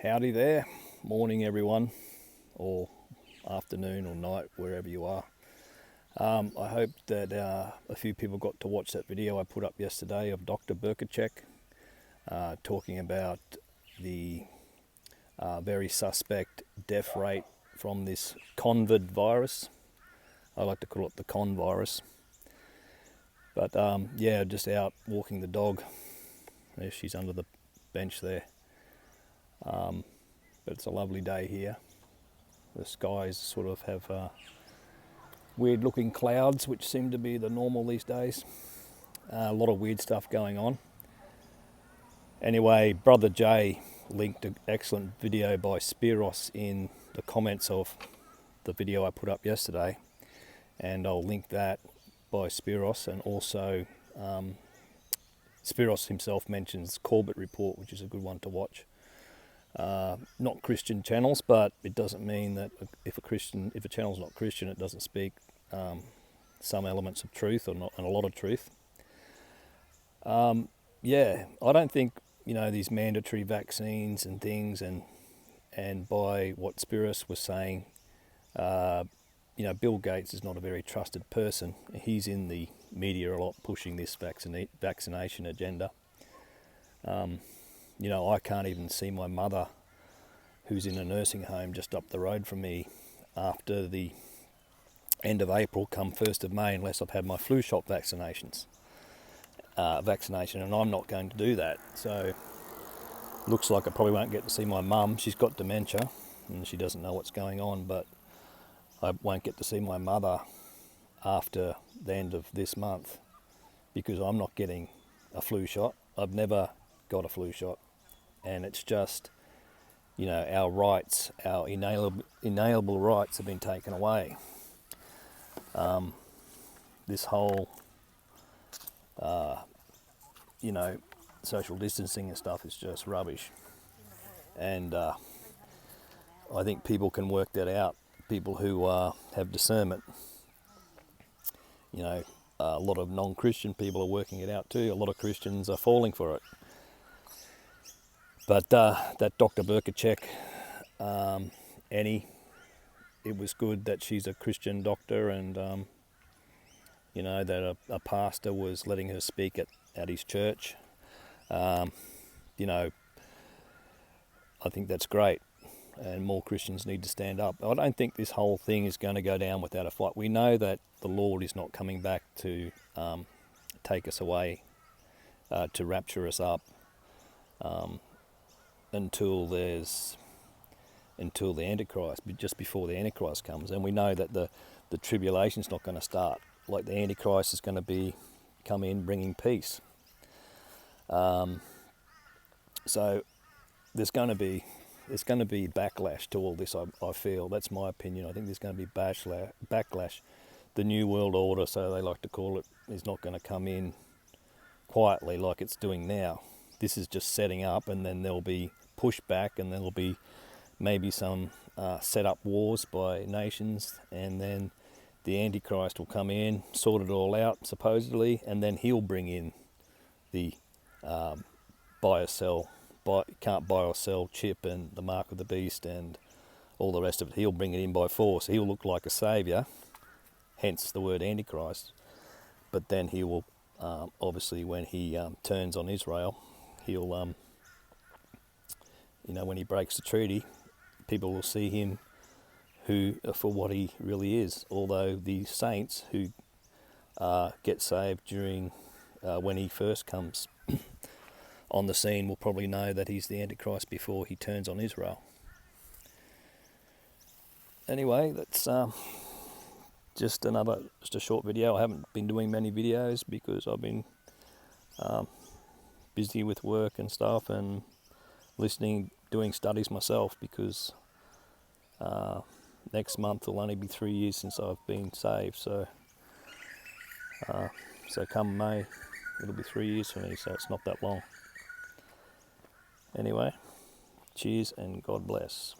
Howdy there, morning everyone, or afternoon or night, wherever you are. I hope that a few people got to watch that video I put up yesterday of Dr. Burkacek talking about the very suspect death rate from this COVID virus. I like to call it the con virus. But yeah, just out walking the dog. There she's under the bench there. But it's a lovely day here. The skies sort of have weird looking clouds, which seem to be the normal these days. A lot of weird stuff going on. Anyway, Brother Jay linked an excellent video by Spiros in the comments of the video I put up yesterday, and I'll link that by Spiros. And also Spiros himself mentions Corbett Report, which is a good one to watch. Not Christian channels, but it doesn't mean that if a channel's not Christian, it doesn't speak some elements of truth, or not, and a lot of truth. Yeah, I don't think these mandatory vaccines and things, and by what Spiros was saying, Bill Gates is not a very trusted person. He's in the media a lot, pushing this vaccination agenda. I can't even see my mother, who's in a nursing home just up the road from me, after the end of April, come 1st of May, unless I've had my flu shot vaccination, and I'm not going to do that. So looks like I probably won't get to see my mum. She's got dementia and she doesn't know what's going on, but I won't get to see my mother after the end of this month because I'm not getting a flu shot. I've never got a flu shot, and it's just our rights, our inalienable rights have been taken away. This whole social distancing and stuff is just rubbish, and I think people can work that out, people who have discernment. A lot of non-Christian people are working it out too. A lot of Christians are falling for it. But that Dr. Burkacek, Annie, it was good that she's a Christian doctor, and that a pastor was letting her speak at his church. I think that's great, and more Christians need to stand up. I don't think this whole thing is going to go down without a fight. We know that the Lord is not coming back to take us away, to rapture us up, until the Antichrist, just before the Antichrist comes. And we know that the tribulation's not going to start. Like, the Antichrist is going to come in bringing peace. So there's going to be backlash to all this. I feel that's my opinion. I think there's going to be backlash. The New World Order, so they like to call it, is not going to come in quietly like it's doing now. This is just setting up, and then there'll be pushback, and there'll be maybe some set up wars by nations, and then the Antichrist will come in, sort it all out supposedly, and then he'll bring in the can't buy or sell chip and the mark of the beast and all the rest of it. He'll bring it in by force. He'll look like a saviour, hence the word Antichrist. But then he will, obviously, when he turns on Israel, he'll, when he breaks the treaty, people will see him for what he really is. Although the saints who get saved during when he first comes on the scene will probably know that he's the Antichrist before he turns on Israel. Anyway, that's just a short video. I haven't been doing many videos because I've been busy with work and stuff, and doing studies myself, because next month will only be 3 years since I've been saved. So come May, it'll be 3 years for me, so it's not that long. Anyway, cheers and God bless.